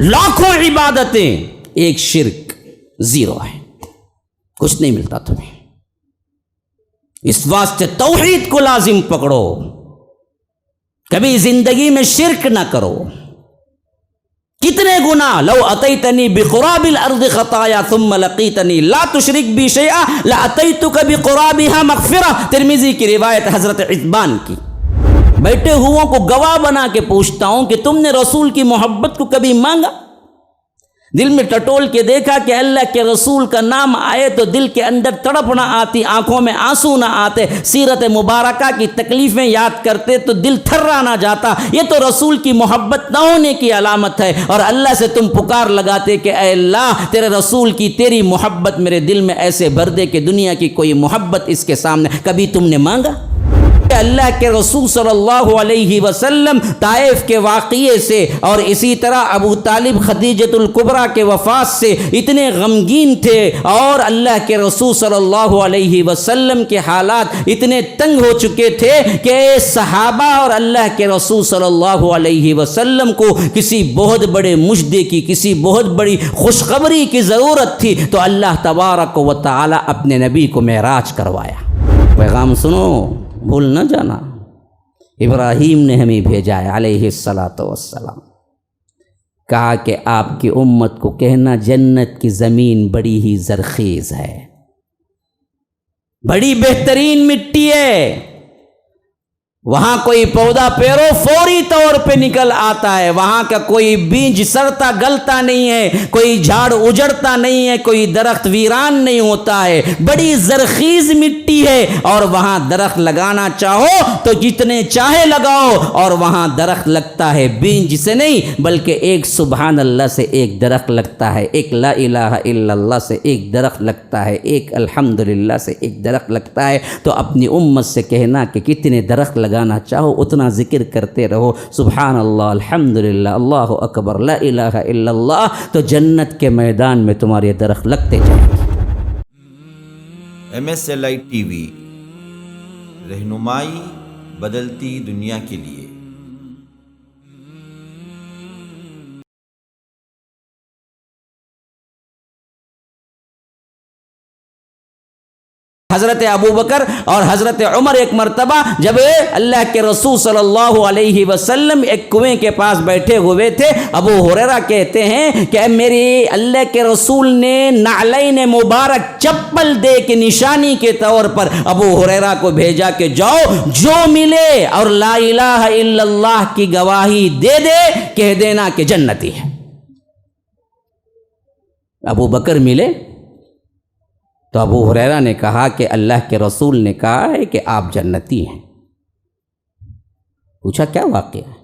لاکھوں عبادتیں، ایک شرک، زیرو ہے، کچھ نہیں ملتا تمہیں۔ اس واسطے توحید کو لازم پکڑو، کبھی زندگی میں شرک نہ کرو۔ کتنے گناہ، لو اتیتنی بقراب الارض خطایا ثم لقیتنی لا تشرک بی شیئا لاتیتک بقرابها مغفرہ، ترمذی کی روایت حضرت عتبان کی۔ بیٹھے ہوں کو گواہ بنا کے پوچھتا ہوں کہ تم نے رسول کی محبت کو کبھی مانگا؟ دل میں ٹٹول کے دیکھا کہ اللہ کے رسول کا نام آئے تو دل کے اندر تڑپ نہ آتی، آنکھوں میں آنسو نہ آتے، سیرت مبارکہ کی تکلیفیں یاد کرتے تو دل تھرا نہ جاتا؟ یہ تو رسول کی محبت نہ ہونے کی علامت ہے۔ اور اللہ سے تم پکار لگاتے کہ اے اللہ تیرے رسول کی تیری محبت میرے دل میں ایسے بھر دے کہ دنیا کی کوئی محبت اس کے سامنے۔ کبھی تم نے مانگا؟ اللہ کے رسول صلی اللہ علیہ وسلم طائف کے واقعے سے اور اسی طرح ابو طالب خدیجۃ الکبریٰ کے وفات سے اتنے غمگین تھے، اور اللہ کے رسول صلی اللہ علیہ وسلم کے حالات اتنے تنگ ہو چکے تھے کہ صحابہ اور اللہ کے رسول صلی اللہ علیہ وسلم کو کسی بہت بڑے مژدے کی، کسی بہت بڑی خوشخبری کی ضرورت تھی، تو اللہ تبارک و تعالی اپنے نبی کو معراج کروایا۔ پیغام سنو، بھول نہ جانا، ابراہیم نے ہمیں بھیجا ہے علیہ الصلاۃ والسلام، کہا کہ آپ کی امت کو کہنا جنت کی زمین بڑی ہی زرخیز ہے، بڑی بہترین مٹی ہے، وہاں کوئی پودا پیرو فوری طور پہ نکل آتا ہے، وہاں کا کوئی بیج سڑتا گلتا نہیں ہے، کوئی جھاڑ اجڑتا نہیں ہے، کوئی درخت ویران نہیں ہوتا ہے، بڑی زرخیز مٹی ہے، اور وہاں درخت لگانا چاہو تو جتنے چاہے لگاؤ، اور وہاں درخت لگتا ہے بیج سے نہیں بلکہ ایک سبحان اللہ سے ایک درخت لگتا ہے، ایک لا الہ الا اللہ سے ایک درخت لگتا ہے، ایک الحمدللہ سے ایک درخت لگتا ہے۔ تو اپنی امت سے کہنا کہ کتنے درخت لگانا چاہو اتنا ذکر کرتے رہو، سبحان اللہ، الحمدللہ، اللہ اکبر، لا الہ الا اللہ، تو جنت کے میدان میں تمہارے درخت لگتے جائیں گے۔ MSLI TV، رہنمائی بدلتی دنیا کے لیے۔ حضرت ابو بکر اور حضرت عمر ایک مرتبہ جب اللہ کے رسول صلی اللہ علیہ وسلم ایک کنویں کے پاس بیٹھے ہوئے تھے، ابو ہریرہ کہتے ہیں کہ میری اللہ کے رسول نے نعلین مبارک چپل دے کے نشانی کے طور پر ابو ہریرہ کو بھیجا کہ جاؤ جو ملے اور لا الہ الا اللہ کی گواہی دے دے، کہہ دینا کہ جنتی ہے۔ ابو بکر ملے تو ابو ہریرہ نے کہا کہ اللہ کے رسول نے کہا ہے کہ آپ جنتی ہیں۔ پوچھا کیا واقعہ ہے؟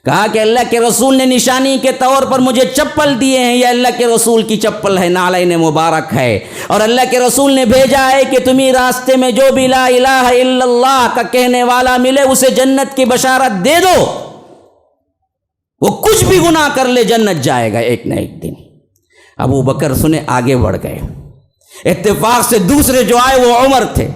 کہا کہ اللہ کے رسول نے نشانی کے طور پر مجھے چپل دیے ہیں، یہ اللہ کے رسول کی چپل ہے، نعلین مبارک ہے، اور اللہ کے رسول نے بھیجا ہے کہ تمہیں راستے میں جو بھی لا الہ الا اللہ کا کہنے والا ملے اسے جنت کی بشارت دے دو، وہ کچھ بھی گناہ کر لے جنت جائے گا ایک نہ ایک دن۔ ابو بکر سنے، آگے بڑھ گئے۔ اتفاق سے دوسرے جو آئے وہ عمر تھے۔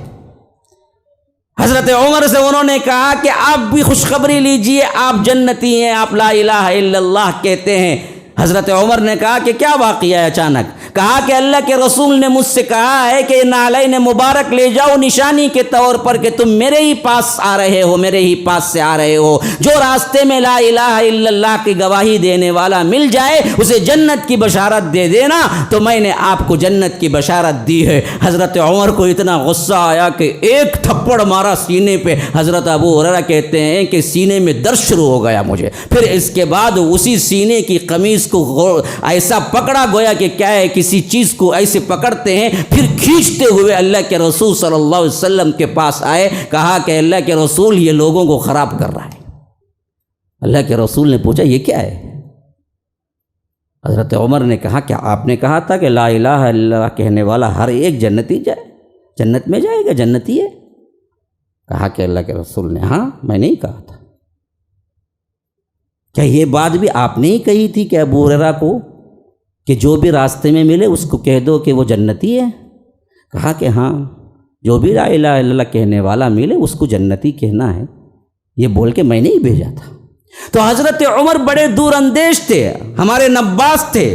حضرت عمر سے انہوں نے کہا کہ آپ بھی خوشخبری لیجئے، آپ جنتی ہیں، آپ لا الہ الا اللہ کہتے ہیں۔ حضرت عمر نے کہا کہ کیا واقعہ ہے؟ اچانک کہا کہ اللہ کے رسول نے مجھ سے کہا ہے کہ نعلین مبارک لے جاؤ نشانی کے طور پر کہ تم میرے ہی پاس آ رہے ہو، میرے ہی پاس سے آ رہے ہو، جو راستے میں لا الہ الا اللہ کی گواہی دینے والا مل جائے اسے جنت کی بشارت دے دینا۔ تو میں نے آپ کو جنت کی بشارت دی ہے۔ حضرت عمر کو اتنا غصہ آیا کہ ایک تھپڑ مارا سینے پہ۔ حضرت ابو ہریرہ کہتے ہیں کہ سینے میں درد شروع ہو گیا مجھے، پھر اس کے بعد اسی سینے کی قمیض کو ایسا پکڑا گویا کہ کیا ہے کسی چیز کو ایسے پکڑتے ہیں، پھر کھینچتے ہوئے اللہ کے رسول صلی اللہ علیہ وسلم کے پاس آئے۔ کہا کہ اللہ کے رسول یہ لوگوں کو خراب کر رہا ہے۔ اللہ کے رسول نے پوچھا یہ کیا ہے؟ حضرت عمر نے کہا کہ آپ نے کہا تھا کہ لا الہ الا اللہ کہنے والا ہر ایک جنتی جائے، جنت میں جائے گا، جنتی ہے۔ کہا کہ اللہ کے رسول نے ہاں میں نہیں کہا تھا۔ کیا یہ بات بھی آپ نے ہی کہی تھی کہ ابو ہریرہ کو کہ جو بھی راستے میں ملے اس کو کہہ دو کہ وہ جنتی ہے؟ کہا کہ ہاں، جو بھی لا الہ الا اللہ کہنے والا ملے اس کو جنتی کہنا ہے، یہ بول کے میں نے ہی بھیجا تھا۔ تو حضرت عمر بڑے دور اندیش تھے، ہمارے نباس تھے،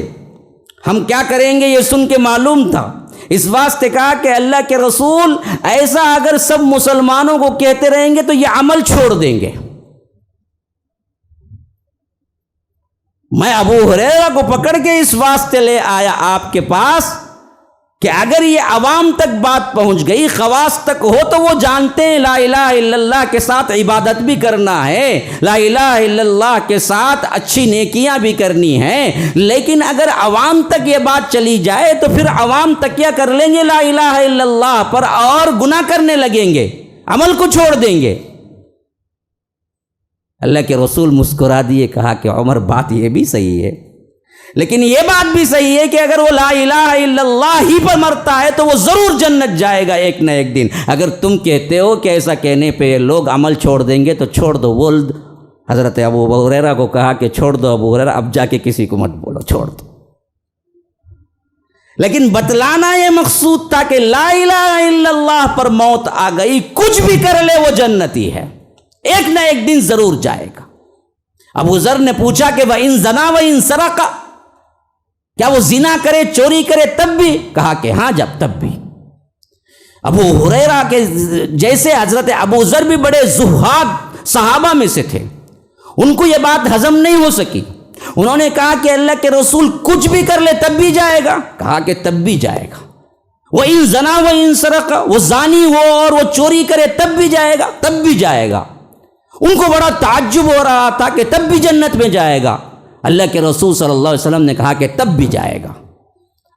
ہم کیا کریں گے یہ سن کے معلوم تھا، اس واسطے کہا کہ اللہ کے رسول ایسا اگر سب مسلمانوں کو کہتے رہیں گے تو یہ عمل چھوڑ دیں گے۔ میں ابو ہریرہ کو پکڑ کے اس واسطے لے آیا آپ کے پاس کہ اگر یہ عوام تک بات پہنچ گئی، خواص تک ہو، تو وہ جانتے ہیں لا الہ الا اللہ کے ساتھ عبادت بھی کرنا ہے، لا الہ الا اللہ کے ساتھ اچھی نیکیاں بھی کرنی ہیں، لیکن اگر عوام تک یہ بات چلی جائے تو پھر عوام تکیہ کر لیں گے لا الہ الا اللہ پر اور گناہ کرنے لگیں گے، عمل کو چھوڑ دیں گے۔ اللہ کے رسول مسکرا دیے، کہا کہ عمر بات یہ بھی صحیح ہے، لیکن یہ بات بھی صحیح ہے کہ اگر وہ لا الہ الا اللہ ہی پر مرتا ہے تو وہ ضرور جنت جائے گا ایک نہ ایک دن۔ اگر تم کہتے ہو کہ ایسا کہنے پہ لوگ عمل چھوڑ دیں گے تو چھوڑ دو۔ بول حضرت ابو ہریرہ کو کہا کہ چھوڑ دو ابو ہریرہ، اب جا کے کسی کو مت بولو، چھوڑ دو۔ لیکن بتلانا یہ مقصود تھا کہ لا الہ الا اللہ پر موت آ گئی، کچھ بھی کر لے وہ جنتی ہے، ایک نہ ایک دن ضرور جائے گا۔ ابو ذر نے پوچھا کہ وَإِن زَنَا وَإِن سَرَقَ، کیا وہ زنا کرے، چوری کرے تب بھی؟ کہا کہ ہاں جب تب بھی۔ ابو ہریرہ کے جیسے حضرت ابو ذر بھی بڑے زہاد صحابہ میں سے تھے، ان کو یہ بات ہضم نہیں ہو سکی، انہوں نے کہا کہ اللہ کے رسول کچھ بھی کر لے تب بھی جائے گا؟ کہا کہ تب بھی جائے گا۔ وَإِن زَنَا وَإِن سَرَقَ، وہ زانی ہو اور وہ چوری کرے تب بھی جائے گا؟ تب بھی جائے گا۔ ان کو بڑا تعجب ہو رہا تھا کہ تب بھی جنت میں جائے گا۔ اللہ کے رسول صلی اللہ علیہ وسلم نے کہا کہ تب بھی جائے گا۔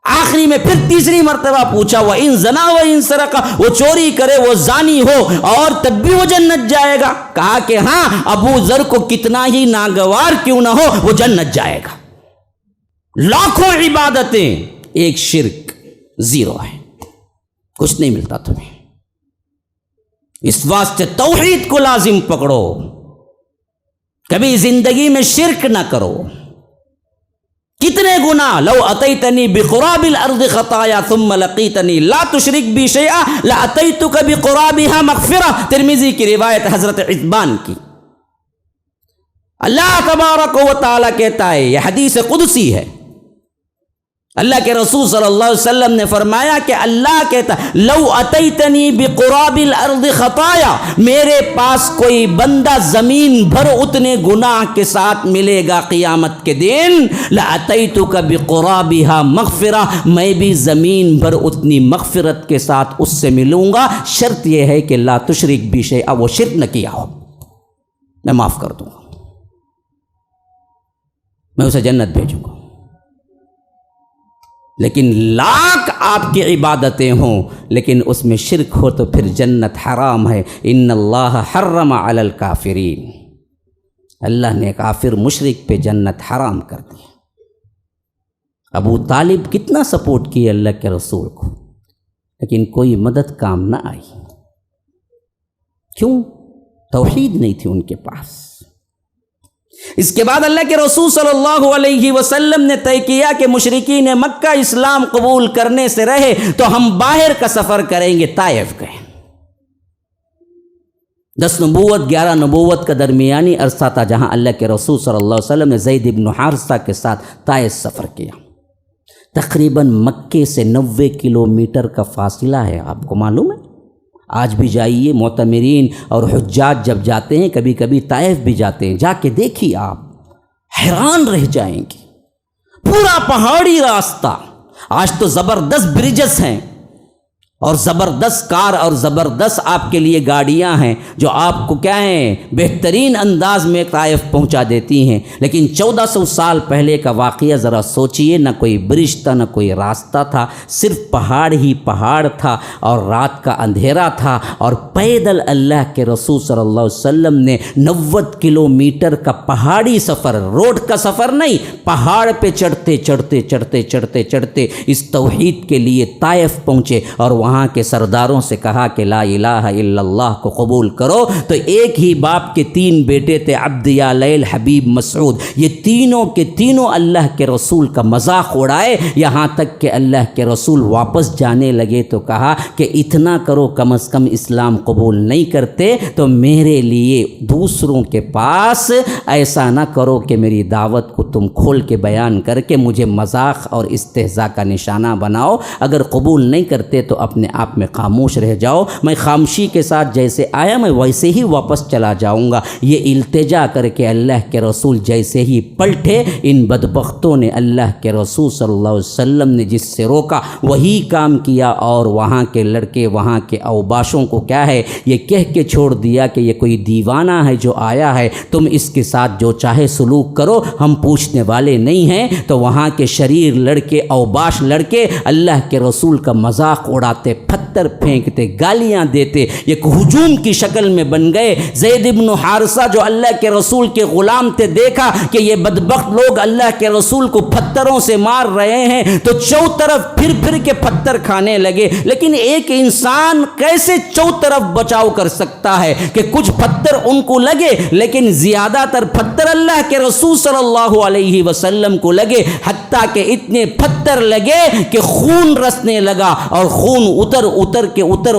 آخری میں پھر تیسری مرتبہ پوچھا وَإِن زَنَا وَإِن سَرَقَ، وہ چوری کرے، وہ زانی ہو اور تب بھی وہ جنت جائے گا؟ کہا کہ ہاں، ابو ذر کو کتنا ہی ناگوار کیوں نہ ہو وہ جنت جائے گا۔ لاکھوں عبادتیں، ایک شرک زیرو ہے، کچھ نہیں ملتا تمہیں۔ اس واسطے توحید کو لازم پکڑو، کبھی زندگی میں شرک نہ کرو۔ کتنے گناہ، لو اتیتنی بقراب الارض خطایا ثم لقیتنی لا تشرک بی شیئا لاتیتک بقرابها مغفرہ، ترمذی کی روایت حضرت عتبان کی۔ اللہ تبارک و تعالیٰ کہتا ہے، یہ حدیث قدسی ہے، اللہ کے رسول صلی اللہ علیہ وسلم نے فرمایا کہ اللہ کہتا ہے لو اتیتنی بقراب الارض خطایا، میرے پاس کوئی بندہ زمین بھر اتنے گناہ کے ساتھ ملے گا قیامت کے دن، لاتیتک بقرابها مغفرہ، میں بھی زمین بھر اتنی مغفرت کے ساتھ اس سے ملوں گا، شرط یہ ہے کہ لا تشرک بی شیئا، وہ شرک نہ کیا ہو، میں معاف کر دوں گا، میں اسے جنت بھیجوں گا۔ لیکن لاکھ آپ کی عبادتیں ہوں لیکن اس میں شرک ہو تو پھر جنت حرام ہے۔ ان اللہ حرم علی الکافرین، اللہ نے کافر مشرک پہ جنت حرام کر دی۔ ابو طالب کتنا سپورٹ کیے اللہ کے رسول کو، لیکن کوئی مدد کام نہ آئی۔ کیوں؟ توحید نہیں تھی ان کے پاس۔ اس کے بعد اللہ کے رسول صلی اللہ علیہ وسلم نے طے کیا کہ مشرکین مکہ اسلام قبول کرنے سے رہے تو ہم باہر کا سفر کریں گے، طائف گئے۔ 10 نبوت 11 نبوت کا درمیانی عرصہ تھا جہاں اللہ کے رسول صلی اللہ علیہ وسلم نے زید بن حارثہ کے ساتھ طائف سفر کیا۔ تقریباً مکے سے 90 کلومیٹر کا فاصلہ ہے، آپ کو معلوم ہے؟ آج بھی جائیے، معتمرین اور حجاج جب جاتے ہیں کبھی کبھی طائف بھی جاتے ہیں، جا کے دیکھیے، آپ حیران رہ جائیں گے۔ پورا پہاڑی راستہ، آج تو زبردست برجز ہیں اور زبردست کار اور زبردست آپ کے لیے گاڑیاں ہیں جو آپ کو کیا ہیں بہترین انداز میں طائف پہنچا دیتی ہیں، لیکن 1400 سال پہلے کا واقعہ ذرا سوچئے، نہ کوئی برج تھا نہ کوئی راستہ تھا، صرف پہاڑ ہی پہاڑ تھا اور رات کا اندھیرا تھا، اور پیدل اللہ کے رسول صلی اللہ علیہ وسلم نے 90 کلومیٹر کا پہاڑی سفر، روڈ کا سفر نہیں، پہاڑ پہ چڑھتے چڑھتے چڑھتے چڑھتے چڑھتے اس توحید کے لیے طائف پہنچے، اور وہاں وہاں کے سرداروں سے کہا کہ لا الہ الا اللہ کو قبول کرو، تو ایک ہی باپ کے 3 بیٹے تھے، عبد یا لیل، حبیب، مسعود، یہ تینوں کے تینوں اللہ کے رسول کا مذاق اڑائے، یہاں تک کہ اللہ کے رسول واپس جانے لگے تو کہا کہ اتنا کرو، کم از کم اسلام قبول نہیں کرتے تو میرے لیے دوسروں کے پاس ایسا نہ کرو کہ میری دعوت کو تم کھول کے بیان کر کے مجھے مذاق اور استہزاء کا نشانہ بناؤ، اگر قبول نہیں کرتے تو اپنے آپ میں خاموش رہ جاؤ، میں خاموشی کے ساتھ جیسے آیا میں ویسے ہی واپس چلا جاؤں گا۔ یہ التجا کر کے اللہ کے رسول جیسے ہی پلٹے، ان بدبختوں نے اللہ کے رسول صلی اللہ علیہ وسلم نے جس سے روکا وہی کام کیا، اور وہاں کے لڑکے وہاں کے اوباشوں کو کیا ہے یہ کہہ کے چھوڑ دیا کہ یہ کوئی دیوانہ ہے جو آیا ہے، تم اس کے ساتھ جو چاہے سلوک کرو، ہم پوچھنے والے نہیں ہیں۔ تو وہاں کے شریر لڑکے، اوباش لڑکے اللہ کے رسول کا مذاق اڑاتے، پتھر پھینکتے، گالیاں دیتے، ایک ہجوم کی شکل میں بن گئے۔ زید بن حارثہ جو اللہ کے رسول کے غلام تھے، دیکھا کہ یہ بدبخت لوگ اللہ کے رسول کو پتھروں سے مار رہے ہیں تو چو طرف پھر پھر کے پتھر کھانے لگے، لیکن ایک انسان کیسے چو طرف بچاؤ کر سکتا ہے کہ کچھ پتھر ان کو لگے لیکن زیادہ تر پتھر اللہ کے رسول صلی اللہ علیہ وسلم کو لگے، حتیٰ کہ اتنے پتھر لگے کہ خون رسنے لگا، اور خون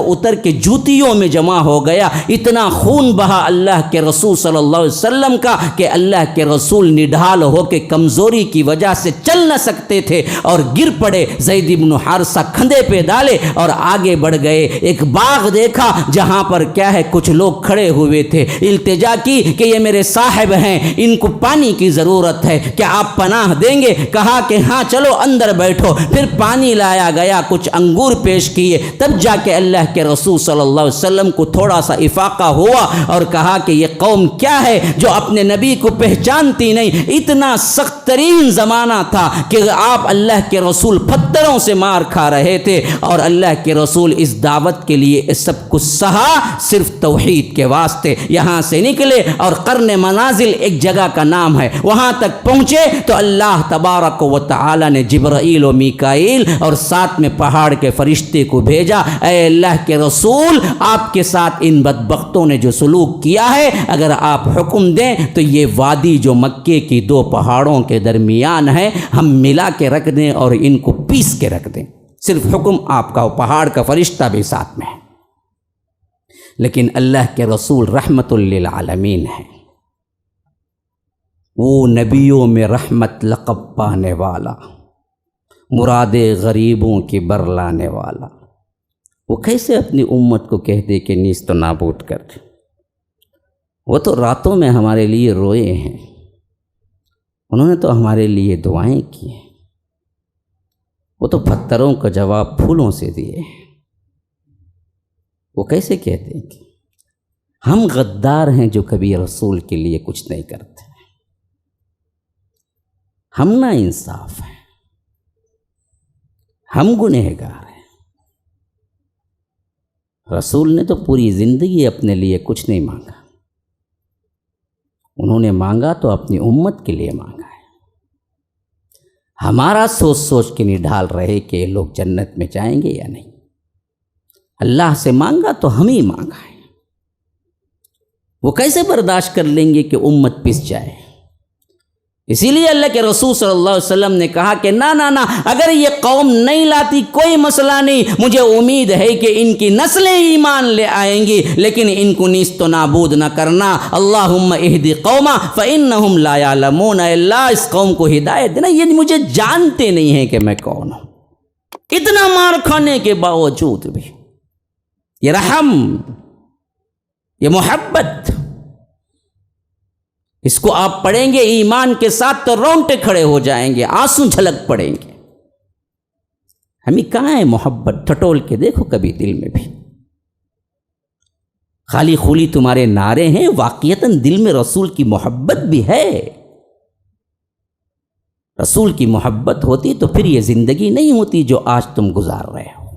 اتر کے جوتیوں میں جمع ہو گیا، اتنا خون بہا اللہ کے رسول صلی اللہ علیہ وسلم کا کہ اللہ کے رسول نڈھال ہو کے کمزوری کی وجہ سے چل نہ سکتے تھے اور گر پڑے۔ زید بن حارثہ کھندے پہ ڈالے اور آگے بڑھ گئے، ایک باغ دیکھا جہاں پر کیا ہے کچھ لوگ کھڑے ہوئے تھے، التجا کی کہ یہ میرے صاحب ہیں، ان کو پانی کی ضرورت ہے، کیا آپ پناہ دیں گے؟ کہا کہ ہاں چلو اندر بیٹھو، پھر پانی لایا گیا، کچھ انگور پیش کیے، تب جا کے اللہ کے رسول صلی اللہ علیہ وسلم کو تھوڑا سا افاقہ ہوا اور کہا کہ یہ قوم کیا ہے جو اپنے نبی کو پہچانتی نہیں، اتنا سخت ترین زمانہ تھا کہ آپ اللہ کے رسول پتھروں سے مار کھا رہے تھے، اور اللہ کے رسول اس دعوت کے لیے سب کچھ سہا صرف توحید کے واسطے۔ یہاں سے نکلے اور قرن منازل ایک جگہ کا نام ہے، وہاں تک پہنچے تو اللہ تبارک و تعالی نے جبرائیل و میکائیل اور ساتھ میں پہاڑ کے فرشتے کو بھیجا، اے اللہ کے رسول آپ کے ساتھ ان بدبختوں نے جو سلوک کیا ہے، اگر آپ حکم دیں تو یہ وادی جو مکے کی 2 پہاڑوں کے درمیان ہے ہم ملا کے رکھ دیں اور ان کو پیس کے رکھ دیں، صرف حکم آپ کا، پہاڑ کا فرشتہ بھی ساتھ میں ہے۔ لیکن اللہ کے رسول رحمت للعالمین ہے، وہ نبیوں میں رحمت لقب پانے والا، مراد غریبوں کی برلانے والا، وہ کیسے اپنی امت کو کہہ دے کہ نیست و نابود کر دے؟ وہ تو راتوں میں ہمارے لیے روئے ہیں، انہوں نے تو ہمارے لیے دعائیں کی ہیں، وہ تو پتھروں کا جواب پھولوں سے دیے ہیں۔ وہ کیسے کہتے ہیں کہ ہم غدار ہیں جو کبھی رسول کے لیے کچھ نہیں کرتے، ہم نا انصاف ہیں، ہم گنہگار ہیں۔ رسول نے تو پوری زندگی اپنے لیے کچھ نہیں مانگا، انہوں نے مانگا تو اپنی امت کے لیے مانگا ہے۔ ہمارا سوچ سوچ کے نہیں ڈھال رہے کہ یہ لوگ جنت میں جائیں گے یا نہیں، اللہ سے مانگا تو ہم ہی مانگا ہے۔ وہ کیسے برداشت کر لیں گے کہ امت پس جائے؟ اسی لیے اللہ کے رسول صلی اللہ علیہ وسلم نے کہا کہ نہ نہ نہ، اگر یہ قوم نہیں لاتی کوئی مسئلہ نہیں، مجھے امید ہے کہ ان کی نسلیں ایمان لے آئیں گی، لیکن ان کو نیست و نابود نہ کرنا۔ اللہم اہدی قوما فإنہم لا یعلمون، اے اللہ اس قوم کو ہدایت دینا، یہ مجھے جانتے نہیں ہیں کہ میں کون ہوں۔ اتنا مار کھانے کے باوجود بھی یہ رحم، یہ محبت، اس کو آپ پڑھیں گے ایمان کے ساتھ تو رونگٹے کھڑے ہو جائیں گے، آنسو جھلک پڑیں گے۔ ہمیں کہاں ہے محبت؟ ٹھٹول کے دیکھو کبھی دل میں بھی، خالی خولی تمہارے نعرے ہیں، واقعتاً دل میں رسول کی محبت بھی ہے۔ رسول کی محبت ہوتی تو پھر یہ زندگی نہیں ہوتی جو آج تم گزار رہے ہو۔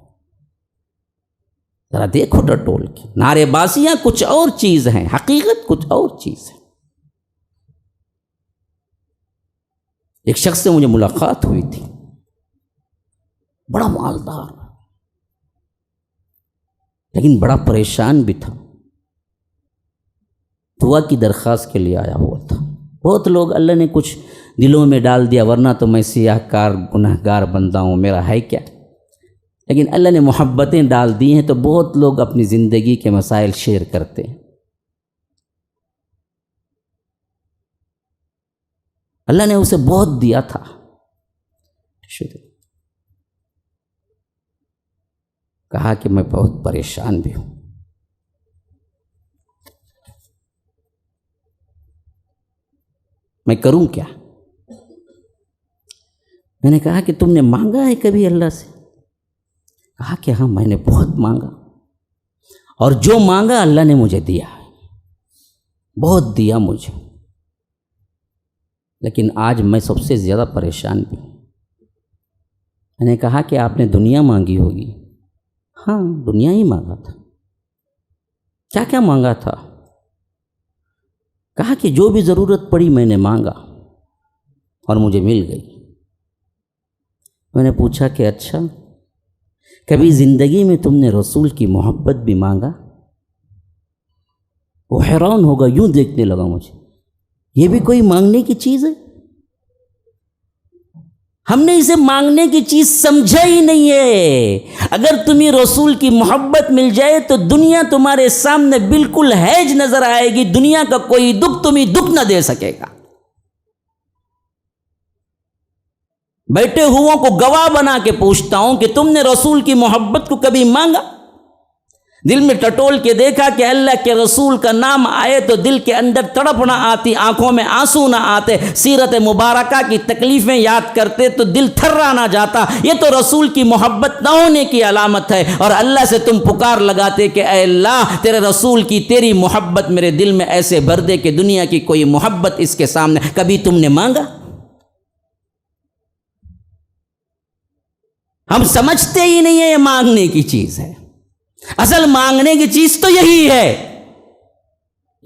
ذرا دیکھو ٹٹول کے، نعرے بازیاں کچھ اور چیز ہیں، حقیقت کچھ اور چیز ہے۔ ایک شخص سے مجھے ملاقات ہوئی تھی، بڑا مالدار، لیکن بڑا پریشان بھی تھا، دعا کی درخواست کے لیے آیا ہوا تھا۔ بہت لوگ اللہ نے کچھ دلوں میں ڈال دیا، ورنہ تو میں سیاہ کار گناہ گار بندہ ہوں، میرا ہے کیا، لیکن اللہ نے محبتیں ڈال دی ہیں تو بہت لوگ اپنی زندگی کے مسائل شیئر کرتے ہیں۔ اللہ نے اسے بہت دیا تھا، کہا کہ میں بہت پریشان بھی ہوں، میں کروں کیا؟ میں نے کہا کہ تم نے مانگا ہے کبھی اللہ سے؟ کہا کہ ہاں میں نے بہت مانگا، اور جو مانگا اللہ نے مجھے دیا ہے، بہت دیا مجھے، لیکن آج میں سب سے زیادہ پریشان بھی ہوں۔ میں نے کہا کہ آپ نے دنیا مانگی ہوگی؟ ہاں دنیا ہی مانگا تھا۔ کیا کیا مانگا تھا؟ کہا کہ جو بھی ضرورت پڑی میں نے مانگا اور مجھے مل گئی۔ میں نے پوچھا کہ اچھا کبھی زندگی میں تم نے رسول کی محبت بھی مانگا؟ وہ حیران ہوگا، یوں دیکھنے لگا مجھے، یہ بھی کوئی مانگنے کی چیز ہے؟ ہم نے اسے مانگنے کی چیز سمجھا ہی نہیں ہے۔ اگر تمہیں رسول کی محبت مل جائے تو دنیا تمہارے سامنے بالکل ہیج نظر آئے گی، دنیا کا کوئی دکھ تمہیں دکھ نہ دے سکے گا۔ بیٹھے ہوں کو گواہ بنا کے پوچھتا ہوں کہ تم نے رسول کی محبت کو کبھی مانگا؟ دل میں ٹٹول کے دیکھا کہ اللہ کے رسول کا نام آئے تو دل کے اندر تڑپ نہ آتی، آنکھوں میں آنسو نہ آتے، سیرت مبارکہ کی تکلیفیں یاد کرتے تو دل تھرا نہ جاتا؟ یہ تو رسول کی محبت نہ ہونے کی علامت ہے، اور اللہ سے تم پکار لگاتے کہ اے اللہ تیرے رسول کی تیری محبت میرے دل میں ایسے بھر دے کہ دنیا کی کوئی محبت اس کے سامنے۔ کبھی تم نے مانگا؟ ہم سمجھتے ہی نہیں ہیں یہ مانگنے کی چیز ہے۔ اصل مانگنے کی چیز تو یہی ہے،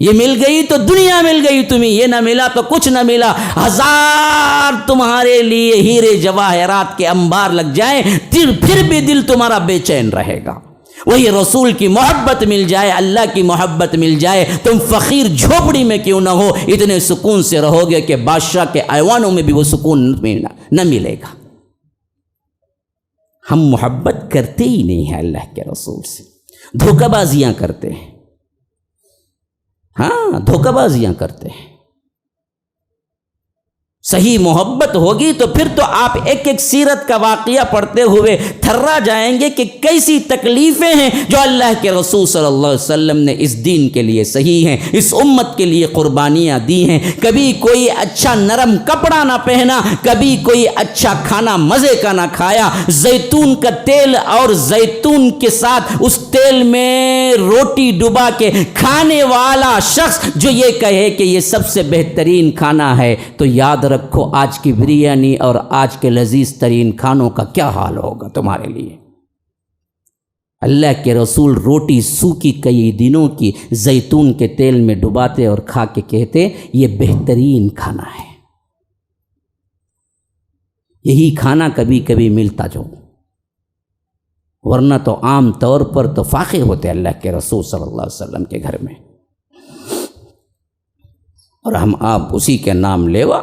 یہ مل گئی تو دنیا مل گئی تمہیں، یہ نہ ملا تو کچھ نہ ملا۔ ہزار تمہارے لیے ہیرے جواہرات کے انبار لگ جائیں پھر بھی دل تمہارا بے چین رہے گا۔ وہی رسول کی محبت مل جائے، اللہ کی محبت مل جائے، تم فقیر جھوپڑی میں کیوں نہ ہو اتنے سکون سے رہو گے کہ بادشاہ کے ایوانوں میں بھی وہ سکون نہ ملے گا۔ ہم محبت کرتے ہی نہیں ہیں اللہ کے رسول سے، دھوکہ بازیاں کرتے ہیں، ہاں دھوکہ بازیاں کرتے ہیں۔ صحیح محبت ہوگی تو پھر تو آپ ایک ایک سیرت کا واقعہ پڑھتے ہوئے تھرا جائیں گے کہ کیسی تکلیفیں ہیں جو اللہ کے رسول صلی اللہ علیہ وسلم نے اس دین کے لیے صحیح ہیں، اس امت کے لیے قربانیاں دی ہیں۔ کبھی کوئی اچھا نرم کپڑا نہ پہنا، کبھی کوئی اچھا کھانا مزے کا نہ کھایا، زیتون کا تیل اور زیتون کے ساتھ اس تیل میں روٹی ڈبا کے کھانے والا شخص جو یہ کہے کہ یہ سب سے بہترین کھانا ہے، تو یاد رکھو آج کی بریانی اور آج کے لذیذ ترین کھانوں کا کیا حال ہوگا تمہارے لیے۔ اللہ کے رسول روٹی سوکھی کئی دنوں کی زیتون کے تیل میں ڈباتے اور کھا کے کہتے یہ بہترین کھانا ہے۔ یہی کھانا کبھی کبھی ملتا جو، ورنہ تو عام طور پر تو فاقے ہوتے اللہ کے رسول صلی اللہ علیہ وسلم کے گھر میں، اور ہم آپ اسی کے نام لیوا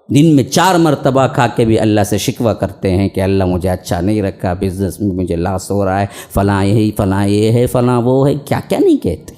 دن میں 4 مرتبہ کھا کے بھی اللہ سے شکوہ کرتے ہیں کہ اللہ مجھے اچھا نہیں رکھا، بزنس میں مجھے لاس ہو رہا ہے، فلاں یہی فلاں یہ ہے فلاں وہ ہے، کیا کیا نہیں کہتے۔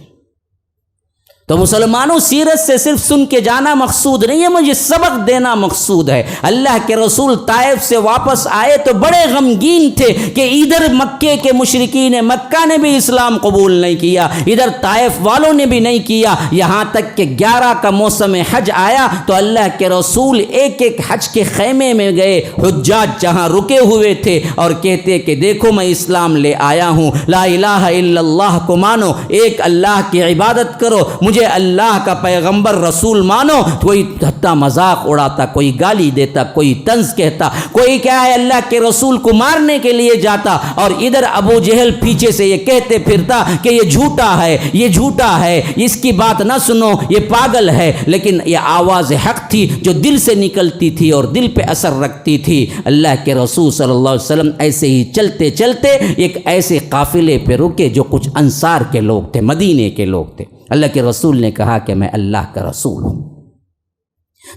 تو مسلمانوں سیرت سے صرف سن کے جانا مقصود نہیں ہے، مجھے سبق دینا مقصود ہے۔ اللہ کے رسول طائف سے واپس آئے تو بڑے غمگین تھے کہ ادھر مکے کے مشرکین مکہ نے بھی اسلام قبول نہیں کیا، ادھر طائف والوں نے بھی نہیں کیا، یہاں تک کہ 11 کا موسم حج آیا تو اللہ کے رسول ایک ایک حج کے خیمے میں گئے، حجاج جہاں رکے ہوئے تھے، اور کہتے کہ دیکھو میں اسلام لے آیا ہوں، لا الہ الا اللہ کو مانو، ایک اللہ کی عبادت کرو، مجھے مجھے اللہ کا پیغمبر رسول مانو، کوئی حتیٰ مذاق اڑاتا، کوئی گالی دیتا، کوئی طنز کہتا، کوئی کیا ہے اللہ کے رسول کو مارنے کے لیے جاتا، اور ادھر ابو جہل پیچھے سے یہ کہتے پھرتا کہ یہ جھوٹا ہے، یہ جھوٹا ہے، اس کی بات نہ سنو، یہ پاگل ہے۔ لیکن یہ آواز حق تھی جو دل سے نکلتی تھی اور دل پہ اثر رکھتی تھی۔ اللہ کے رسول صلی اللہ علیہ وسلم ایسے ہی چلتے چلتے ایک ایسے قافلے پہ رکے جو کچھ انصار کے لوگ تھے، مدینے کے لوگ تھے۔ اللہ کے رسول نے کہا کہ میں اللہ کا رسول ہوں،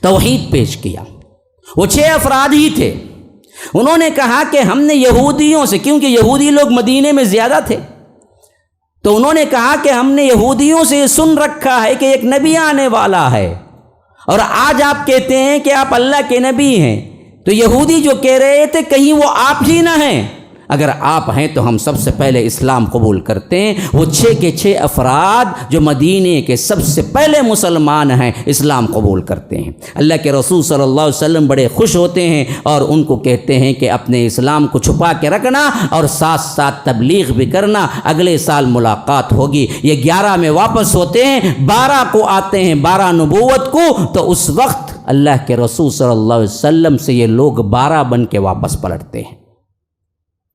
توحید پیش کیا۔ وہ 6 افراد ہی تھے۔ انہوں نے کہا کہ ہم نے یہودیوں سے، کیونکہ یہودی لوگ مدینے میں زیادہ تھے، تو انہوں نے کہا کہ ہم نے یہودیوں سے یہ سن رکھا ہے کہ ایک نبی آنے والا ہے، اور آج آپ کہتے ہیں کہ آپ اللہ کے نبی ہیں۔ تو یہودی جو کہہ رہے تھے کہیں وہ آپ ہی نہ ہیں، اگر آپ ہیں تو ہم سب سے پہلے اسلام قبول کرتے ہیں۔ وہ 6 کے 6 افراد جو مدینے کے سب سے پہلے مسلمان ہیں اسلام قبول کرتے ہیں۔ اللہ کے رسول صلی اللہ علیہ وسلم بڑے خوش ہوتے ہیں اور ان کو کہتے ہیں کہ اپنے اسلام کو چھپا کے رکھنا اور ساتھ ساتھ تبلیغ بھی کرنا، اگلے سال ملاقات ہوگی۔ یہ 11 میں واپس ہوتے ہیں، 12 کو آتے ہیں، 12 نبوت کو، تو اس وقت اللہ کے رسول صلی اللہ علیہ وسلم سے یہ لوگ 12 بن کے واپس پلٹتے ہیں،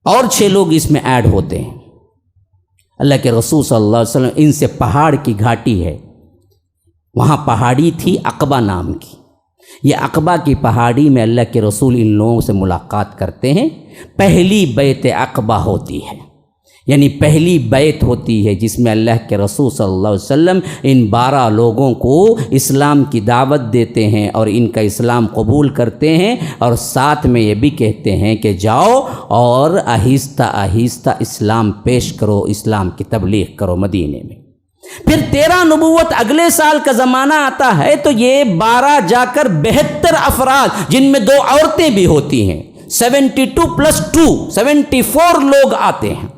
اور 6 لوگ اس میں ایڈ ہوتے ہیں۔ اللہ کے رسول صلی اللہ علیہ وسلم ان سے پہاڑ کی گھاٹی ہے، وہاں پہاڑی تھی عقبہ نام کی، یہ عقبہ کی پہاڑی میں اللہ کے رسول ان لوگوں سے ملاقات کرتے ہیں۔ پہلی بیعت عقبہ ہوتی ہے، یعنی پہلی بیعت ہوتی ہے جس میں اللہ کے رسول صلی اللہ علیہ وسلم ان 12 لوگوں کو اسلام کی دعوت دیتے ہیں اور ان کا اسلام قبول کرتے ہیں، اور ساتھ میں یہ بھی کہتے ہیں کہ جاؤ اور آہستہ آہستہ اسلام پیش کرو، اسلام کی تبلیغ کرو مدینے میں۔ پھر 13 نبوت اگلے سال کا زمانہ آتا ہے، تو یہ 12 جا کر 72 افراد جن میں 2 عورتیں بھی ہوتی ہیں، 72 + 2 74 لوگ آتے ہیں۔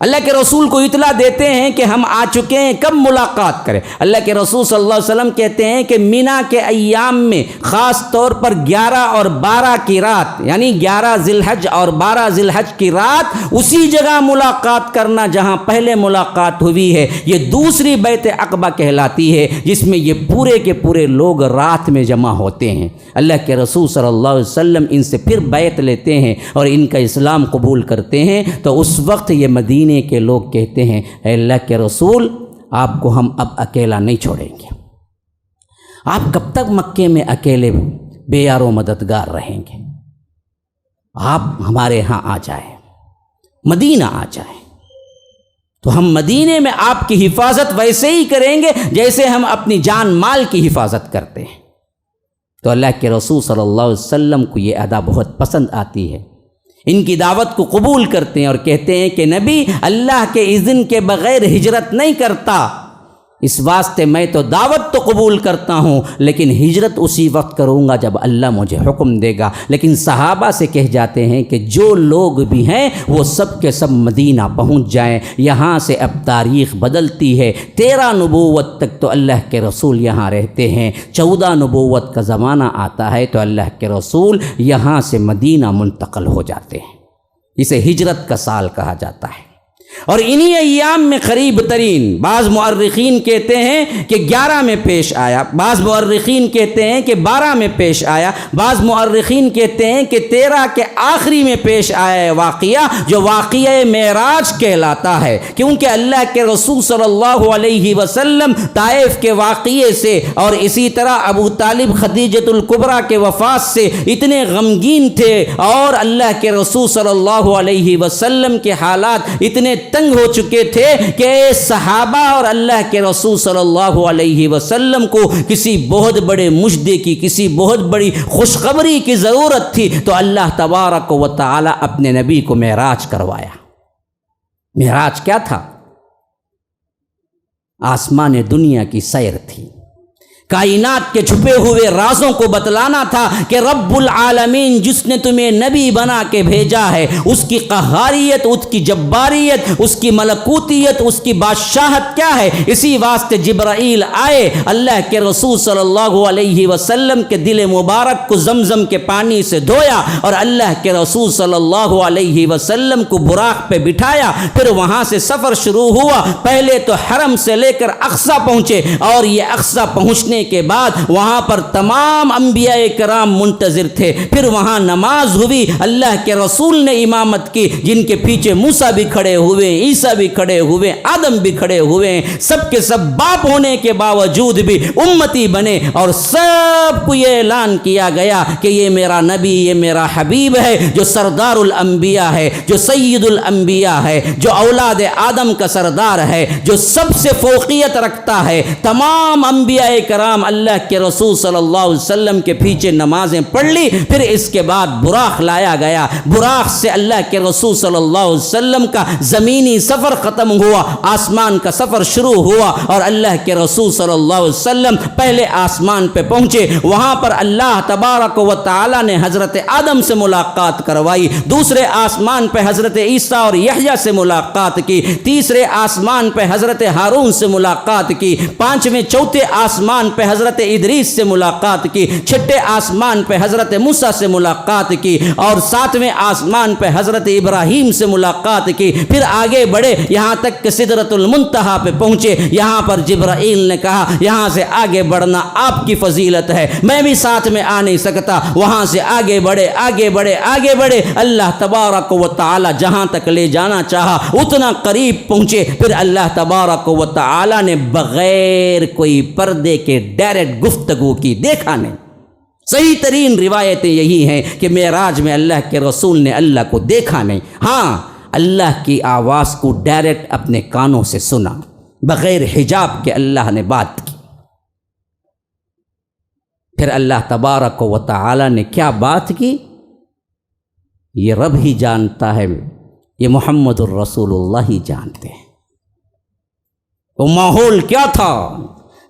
اللہ کے رسول کو اطلاع دیتے ہیں کہ ہم آ چکے ہیں، کب ملاقات کریں؟ اللہ کے رسول صلی اللہ علیہ وسلم کہتے ہیں کہ مینا کے ایام میں خاص طور پر 11 اور 12 کی رات، یعنی 11 ذی الحج اور 12 ذی الحج کی رات اسی جگہ ملاقات کرنا جہاں پہلے ملاقات ہوئی ہے۔ یہ دوسری بیعت عقبہ کہلاتی ہے، جس میں یہ پورے کے پورے لوگ رات میں جمع ہوتے ہیں۔ اللہ کے رسول صلی اللہ علیہ وسلم ان سے پھر بیعت لیتے ہیں اور ان کا اسلام قبول کرتے ہیں۔ تو اس وقت یہ مدینے کے لوگ کہتے ہیں، اے اللہ کے رسول، آپ کو ہم اب اکیلا نہیں چھوڑیں گے، آپ کب تک مکے میں اکیلے بے یار و مددگار رہیں گے؟ آپ ہمارے ہاں آ جائیں، مدینہ آ جائیں، تو ہم مدینے میں آپ کی حفاظت ویسے ہی کریں گے جیسے ہم اپنی جان مال کی حفاظت کرتے ہیں۔ تو اللہ کے رسول صلی اللہ علیہ وسلم کو یہ ادا بہت پسند آتی ہے، ان کی دعوت کو قبول کرتے ہیں اور کہتے ہیں کہ نبی اللہ کے اذن کے بغیر ہجرت نہیں کرتا، اس واسطے میں تو دعوت تو قبول کرتا ہوں لیکن ہجرت اسی وقت کروں گا جب اللہ مجھے حکم دے گا۔ لیکن صحابہ سے کہہ جاتے ہیں کہ جو لوگ بھی ہیں وہ سب کے سب مدینہ پہنچ جائیں، یہاں سے اب تاریخ بدلتی ہے۔ 13 نبوت تک تو اللہ کے رسول یہاں رہتے ہیں، 14 نبوت کا زمانہ آتا ہے تو اللہ کے رسول یہاں سے مدینہ منتقل ہو جاتے ہیں، اسے ہجرت کا سال کہا جاتا ہے۔ اور انہی ایام میں قریب ترین، بعض مؤرخین کہتے ہیں کہ 11 میں پیش آیا، بعض مؤرخین کہتے ہیں کہ 12 میں پیش آیا، بعض مؤرخین کہتے ہیں کہ 13 کے آخری میں پیش آیا ہے واقعہ، جو واقعہ معراج کہلاتا ہے، کیونکہ اللہ کے رسول صلی اللہ علیہ وسلم طائف کے واقعے سے اور اسی طرح ابو طالب خدیجۃ الکبریٰ کے وفات سے اتنے غمگین تھے، اور اللہ کے رسول صلی اللہ علیہ وسلم کے حالات اتنے تنگ ہو چکے تھے کہ صحابہ اور اللہ کے رسول صلی اللہ علیہ وسلم کو کسی بہت بڑے مجدے کی، کسی بہت بڑی خوشخبری کی ضرورت تھی، تو اللہ تبارک و تعالی اپنے نبی کو معراج کروایا۔ معراج کیا تھا؟ آسمان دنیا کی سیر تھی، کائنات کے چھپے ہوئے رازوں کو بتلانا تھا کہ رب العالمین جس نے تمہیں نبی بنا کے بھیجا ہے اس کی قہاریت، اس کی جباریت، اس کی ملکوتیت، اس کی بادشاہت کیا ہے۔ اسی واسطے جبرائیل آئے، اللہ کے رسول صلی اللہ علیہ وسلم کے دل مبارک کو زمزم کے پانی سے دھویا اور اللہ کے رسول صلی اللہ علیہ وسلم کو براق پہ بٹھایا، پھر وہاں سے سفر شروع ہوا۔ پہلے تو حرم سے لے کر اقصیٰ پہنچے، اور یہ اقصیٰ پہنچنے کے بعد وہاں پر تمام انبیاء کرام منتظر تھے۔ پھر وہاں نماز ہوئی، اللہ کے رسول نے امامت کی، جن کے پیچھے موسیٰ بھی کھڑے ہوئے، عیسیٰ بھی کھڑے ہوئے، آدم بھی کھڑے ہوئے ہیں، سب کے سب باپ ہونے کے باوجود بھی امتی بنے، اور سب کو یہ اعلان کیا گیا کہ یہ میرا نبی، یہ میرا حبیب ہے، جو سردار الانبیاء ہے، جو سید الانبیاء ہے، جو اولاد آدم کا سردار ہے، جو سب سے فوقیت رکھتا ہے۔ تمام انبیاء کرام اللہ کے رسول صلی اللہ علیہ وسلم کے پیچھے نمازیں پڑھ لی۔ پھر اس کے بعد براق لایا گیا، براق سے اللہ کے رسول صلی اللہ علیہ وسلم کا زمینی سفر ختم ہوا، آسمان کا سفر شروع ہوا، اور اللہ کے رسول صلی اللہ علیہ وسلم پہلے آسمان پہ پہنچے۔ وہاں پر اللہ تبارک و تعالی نے حضرت آدم سے ملاقات کروائی، دوسرے آسمان پہ حضرت عیسیٰ اور یحییٰ سے ملاقات کی، تیسرے آسمان پہ حضرت ہارون سے ملاقات کی، پانچویں چوتھے آسمان پہ حضرت ادریس سے ملاقات کی، چھٹے آسمان پہ حضرت موسیٰ سے ملاقات کی، اور ساتویں آسمان پہ حضرت ابراہیم سے ملاقات کی۔ پھر آگے بڑھے یہاں تک کہ سدرۃ المنتہا پہ پہنچے۔ یہاں پر جبرائیل نے کہا یہاں سے آگے بڑھنا آپ کی فضیلت ہے، میں بھی ساتھ میں آ نہیں سکتا۔ وہاں سے آگے بڑھے، آگے بڑھے، آگے بڑھے، اللہ تبارک و تعالی جہاں تک لے جانا چاہا اتنا قریب پہنچے۔ پھر اللہ تبارک و تعالی نے بغیر کوئی پردے کے ڈائریکٹ گفتگو کی، دیکھا نہیں۔ صحیح ترین روایتیں یہی ہیں کہ معراج میں اللہ کے رسول نے اللہ کو دیکھا نہیں، ہاں اللہ کی آواز کو ڈائریکٹ اپنے کانوں سے سنا، بغیر حجاب کے اللہ نے بات کی۔ پھر اللہ تبارک و تعالی نے کیا بات کی یہ رب ہی جانتا ہے، یہ محمد الرسول اللہ ہی جانتے ہیں۔ وہ ماحول کیا تھا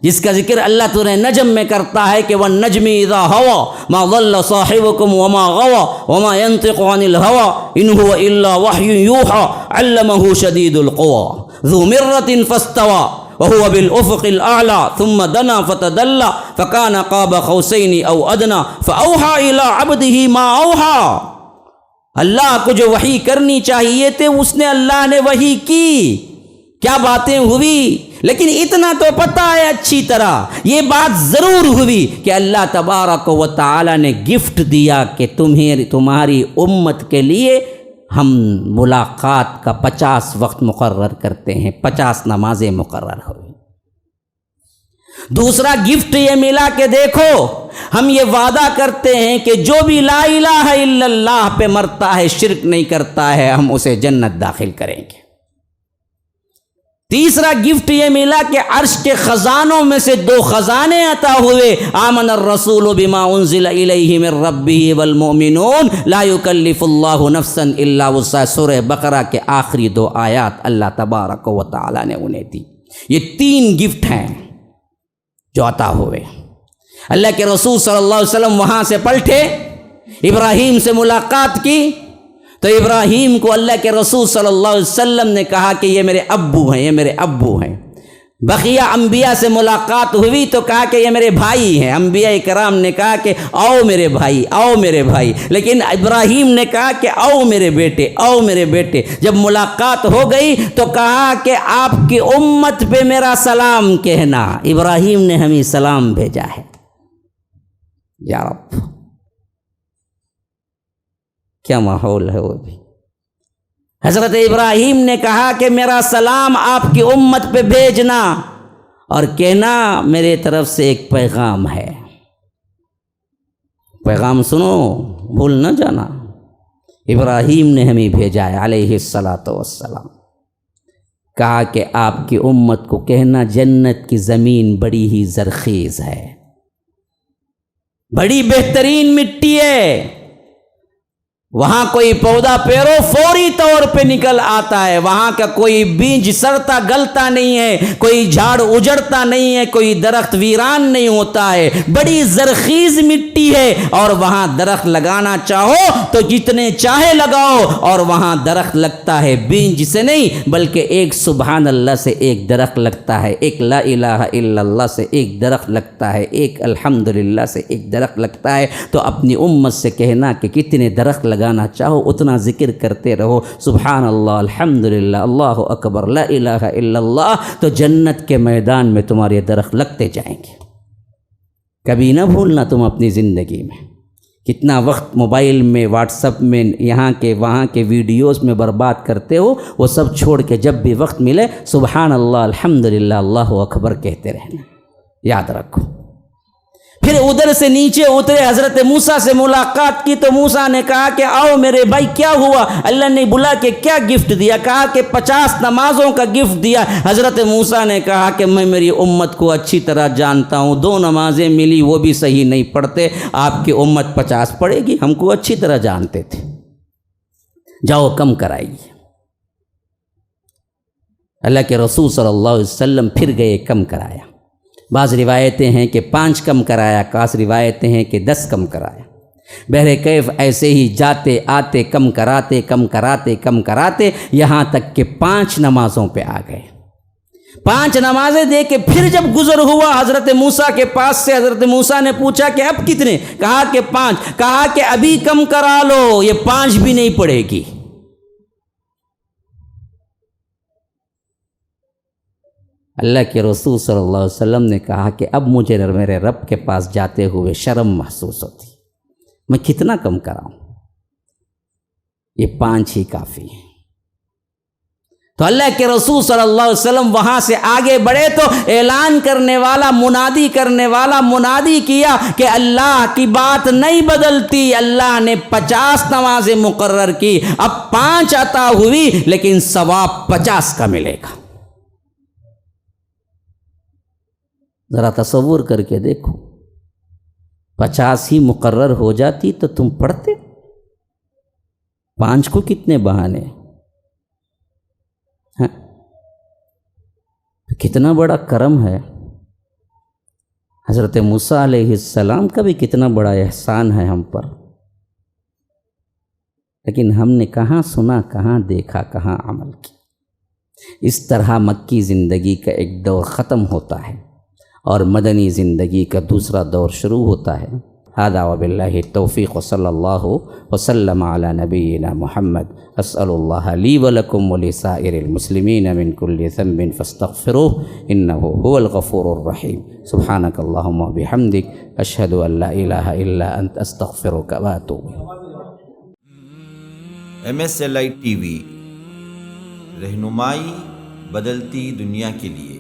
جس کا ذکر اللہ تعالی نجم میں کرتا ہے کہ وَالنَّجْمِ إِذَا هَوَى مَا ضَلَّ صَاحِبُكُمْ وَمَا غَوَى وَمَا يَنطِقُ عَنِ الْهَوَى إِنْ هُوَ إِلَّا وَحْيٌ يُوحَى عَلَّمَهُ شَدِيدُ الْقُوَى ذُو مِرَّةٍ فَاسْتَوَى وَهُوَ بِالْأُفُقِ الْأَعْلَى ثُمَّ دَنَا فَتَدَلَّى فَكَانَ قَابَ قَوْسَيْنِ أَوْ أَدْنَى فَأَوْحَى إِلَىٰ عَبْدِهِ مَا أَوْحَى۔ اللہ کو جو وحی کرنی چاہیے تھے اس نے اللہ نے وحی کی، کیا باتیں ہوئی، لیکن اتنا تو پتہ ہے اچھی طرح، یہ بات ضرور ہوئی کہ اللہ تبارک و تعالی نے گفٹ دیا کہ تمہاری امت کے لیے ہم ملاقات کا 50 وقت مقرر کرتے ہیں، 50 نمازیں مقرر ہوئی۔ دوسرا گفٹ یہ ملا کہ دیکھو ہم یہ وعدہ کرتے ہیں کہ جو بھی لا الہ الا اللہ پہ مرتا ہے، شرک نہیں کرتا ہے، ہم اسے جنت داخل کریں گے۔ تیسرا گفٹ یہ ملا کہ عرش کے خزانوں میں سے 2 خزانے عطا ہوئے، آمن الرسول بما انزل الیہ من ربہ والمؤمنون لا یکلف اللہ نفسا الا وسعها، سورہ بقرہ کے آخری 2 آیات اللہ تبارک و تعالی نے انہیں دی۔ یہ 3 گفٹ ہیں جو عطا ہوئے۔ اللہ کے رسول صلی اللہ علیہ وسلم وہاں سے پلٹے، ابراہیم سے ملاقات کی، تو ابراہیم کو اللہ کے رسول صلی اللہ علیہ وسلم نے کہا کہ یہ میرے ابو ہیں، یہ میرے ابو ہیں۔ بقیہ انبیاء سے ملاقات ہوئی تو کہا کہ یہ میرے بھائی ہیں، انبیاء کرام نے کہا کہ آؤ میرے بھائی، آؤ میرے بھائی، لیکن ابراہیم نے کہا کہ آؤ میرے بیٹے، آؤ میرے بیٹے۔ جب ملاقات ہو گئی تو کہا کہ آپ کی امت پہ میرا سلام کہنا، ابراہیم نے ہمیں سلام بھیجا ہے۔ یا رب کیا ماحول ہے وہ بھی۔ حضرت ابراہیم نے کہا کہ میرا سلام آپ کی امت پہ بھیجنا اور کہنا میرے طرف سے ایک پیغام ہے، پیغام سنو، بھول نہ جانا۔ ابراہیم نے ہمیں بھیجا ہے علیہ الصلاۃ والسلام، کہا کہ آپ کی امت کو کہنا جنت کی زمین بڑی ہی زرخیز ہے، بڑی بہترین مٹی ہے، وہاں کوئی پودا پیرو فوری طور پہ نکل آتا ہے، وہاں کا کوئی بیج سڑتا گلتا نہیں ہے، کوئی جھاڑ اجڑتا نہیں ہے، کوئی درخت ویران نہیں ہوتا ہے، بڑی زرخیز مٹی ہے، اور وہاں درخت لگانا چاہو تو جتنے چاہے لگاؤ، اور وہاں درخت لگتا ہے بیج سے نہیں بلکہ ایک سبحان اللہ سے ایک درخت لگتا ہے، ایک لا الہ الا اللہ سے ایک درخت لگتا ہے، ایک الحمدللہ سے ایک درخت لگتا ہے۔ تو اپنی امت سے کہنا کہ کتنے درخت لگانا چاہو اتنا ذکر کرتے رہو، سبحان اللہ، الحمدللہ، اللہ اکبر، لا الہ الا اللہ، تو جنت کے میدان میں تمہارے درخت لگتے جائیں گے۔ کبھی نہ بھولنا تم اپنی زندگی میں کتنا وقت موبائل میں، واٹس ایپ میں، یہاں کے وہاں کے ویڈیوز میں برباد کرتے ہو، وہ سب چھوڑ کے جب بھی وقت ملے سبحان اللہ، الحمدللہ، اللہ اکبر کہتے رہنا، یاد رکھو۔ پھر ادھر سے نیچے اترے، حضرت موسیٰ سے ملاقات کی تو موسیٰ نے کہا کہ آؤ میرے بھائی کیا ہوا؟ اللہ نے بلا کے کیا گفٹ دیا؟ کہا کہ 50 نمازوں کا گفٹ دیا۔ حضرت موسیٰ نے کہا کہ میں میری امت کو اچھی طرح جانتا ہوں، 2 نمازیں ملی وہ بھی صحیح نہیں پڑھتے، آپ کی امت 50 پڑھے گی، ہم کو اچھی طرح جانتے تھے، جاؤ کم کرائیے۔ اللہ کے رسول صلی اللہ علیہ وسلم پھر گئے، کم کرایا۔ بعض روایتیں ہیں کہ 5 کم کرایا، بعض روایتیں ہیں کہ 10 کم کرایا۔ بہرکیف ایسے ہی جاتے آتے کم کراتے کم کراتے کم کراتے یہاں تک کہ 5 نمازوں پہ آ گئے۔ 5 نمازیں دے کے پھر جب گزر ہوا حضرت موسیٰ کے پاس سے، حضرت موسیٰ نے پوچھا کہ اب کتنے؟ کہا کہ 5۔ کہا کہ ابھی کم کرا لو، یہ 5 بھی نہیں پڑے گی۔ اللہ کے رسول صلی اللہ علیہ وسلم نے کہا کہ اب مجھے میرے رب کے پاس جاتے ہوئے شرم محسوس ہوتی، میں کتنا کم کراؤں، یہ 5 ہی کافی ہے۔ تو اللہ کے رسول صلی اللہ علیہ وسلم وہاں سے آگے بڑھے تو اعلان کرنے والا، منادی کرنے والا منادی کیا کہ اللہ کی بات نہیں بدلتی، اللہ نے 50 نمازیں مقرر کی، اب 5 عطا ہوئی لیکن ثواب 50 کا ملے گا۔ ذرا تصور کر کے دیکھو، 50 ہی مقرر ہو جاتی تو تم پڑھتے، 5 کو کتنے بہانے؟ ہاں، کتنا بڑا کرم ہے۔ حضرت موسیٰ علیہ السلام کا بھی کتنا بڑا احسان ہے ہم پر، لیکن ہم نے کہاں سنا، کہاں دیکھا، کہاں عمل کیا۔ اس طرح مکی زندگی کا ایک دور ختم ہوتا ہے اور مدنی زندگی کا دوسرا دور شروع ہوتا ہے۔ ھذا وباللہ التوفیق، وصلی اللہ وسلم علی نبینا محمد۔ اسأل اللہ لی ولکم ولسائر المسلمین من کل ذنب فاستغفروہ انہ هو الغفور الرحیم۔ سبحانک اللہم وبحمدک، اشہد ان لا الہ الا انت، استغفرک واتوب الیک۔ MSLI TV، رہنمائی بدلتی دنیا کے لیے۔